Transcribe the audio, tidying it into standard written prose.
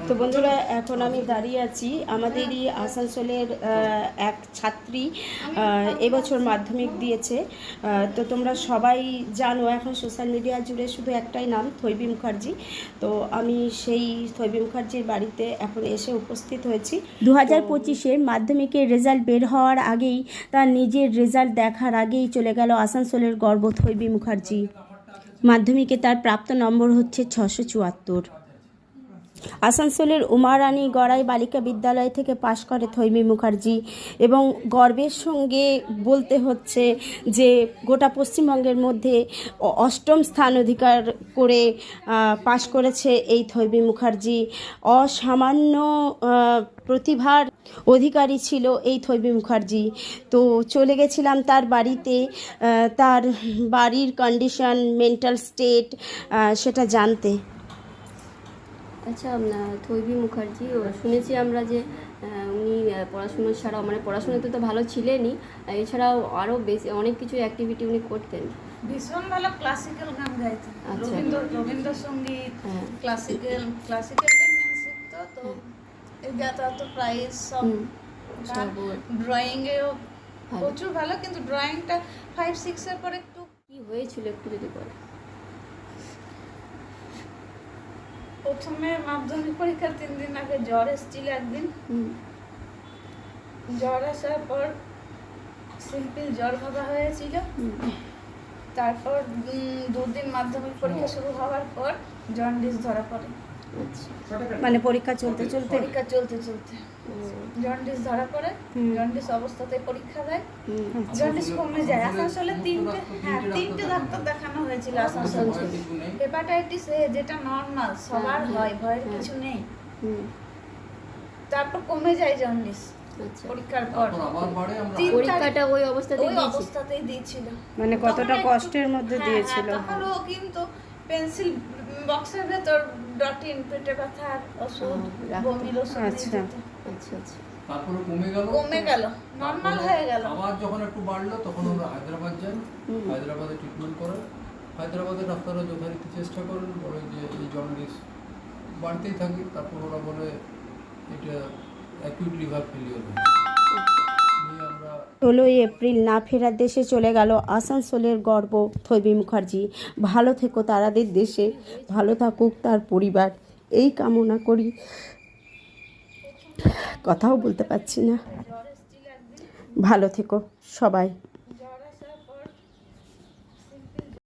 তো বন্ধুরা, এখন আমি দাঁড়িয়ে আছি আমাদেরই আসানসোলের এক ছাত্রী এবছর মাধ্যমিক দিয়েছে। তো তোমরা সবাই জানো এখন সোশ্যাল মিডিয়া জুড়ে শুধু একটাই নাম, থৈবী মুখার্জি। তো আমি সেই থৈবী মুখার্জির বাড়িতে এখন এসে উপস্থিত হয়েছি। 2025-এর মাধ্যমিকের রেজাল্ট বের হওয়ার আগেই, তার নিজের রেজাল্ট দেখার আগেই চলে গেল আসানসোলের গর্ব থৈবী মুখার্জি। মাধ্যমিকে তার প্রাপ্ত নম্বর হচ্ছে 674। আসানসোলের উমারানী গড়াই বালিকা বিদ্যালয় থেকে পাশ করে থৈবী মুখার্জি এবং গর্বের সঙ্গে বলতে হচ্ছে যে গোটা পশ্চিমবঙ্গের মধ্যে 8ম স্থান অধিকার করে পাশ করেছে এই থৈবী মুখার্জি। অসামান্য প্রতিভার অধিকারী ছিল এই থৈবী মুখার্জি। তো চলে গেছিলাম তার বাড়িতে, তার বাড়ির কন্ডিশন, মেন্টাল স্টেট সেটা জানতে। আচ্ছা, থৈবী মুখার্জি শুনেছি আমরা যে উনি পড়াশুনো ছাড়াও, মানে পড়াশোনাতে তো ভালো ছিলেনই, এছাড়াও আরও বেশি অনেক কিছু অ্যাক্টিভিটি উনি করতেন। ভীষণ ভালো ক্লাসিক্যাল গান গাইতেন। আচ্ছা, রবীন্দ্রসঙ্গীত, হ্যাঁ, ক্লাসিক্যালটা মেন শিখতো। তো এটা তো প্রাইজ সব। ড্রয়িংয়েও প্রচুর ভালো, কিন্তু ড্রয়িংটা 5-6 পরে একটু কি হয়েছিল একটু যদি বলেন। প্রথমে মাধ্যমিক পরীক্ষার 3 দিন আগে জ্বর এসেছিল একদিন। জ্বর আসার পর সিম্পল জ্বর ভাবা হয়েছিল। তারপর 2 দিন মাধ্যমিক পরীক্ষা শুরু হওয়ার পর জন্ডিস ধরা পড়ে। মানে পরীক্ষা চলতে চলতে জন্ডিস ধরা পড়ে। জন্ডিস অবস্থাতে পরীক্ষা দেয়, জন্ডিস কমে যায়। আসানসোলে 3টে ডাক্তার দেখানো হয়েছিল আসানসোলে। হেপাটাইটিস এ যেটা নর্মাল সবার হয়, ভয়ের কিছু নেই। তারপর কমে যায় জন্ডিস পরীক্ষার পর। পরীক্ষাটা ওই অবস্থাতেই দিয়েছিল। মানে কতটা কষ্টের মধ্যে দিয়েছিল। তখন ও কিন্তু পেন্সিল বক্সের ভেতর ডটিন, পেটে ব্যথার ওষুধ, বমির ওষুধ। আচ্ছা। তারপরে কমে গেল, নরমাল হয়ে গেল। আবার যখন একটু বাড়লো তখন আমরা হায়দ্রাবাদ যাই। হায়দ্রাবাদে ট্রিটমেন্ট করে। হায়দ্রাবাদের ডাক্তাররা যথারীতি চেষ্টা করেন, বলে যে এই জন্ডিস বাড়তেই থাকে। তারপর ওরা বলে এটা অ্যাকিউট লিভার ফেলিওর। 16ই এপ্রিল না ফেরার দেশে চলে গেল আসানসোলের গর্ব থৈবী মুখার্জি। ভালো থেকো তারাদের দেশে, ভালো থাকুক তার পরিবার, এই কামনা করি। কথাও বলতে পারছি না। ভালো থেকো সবাই।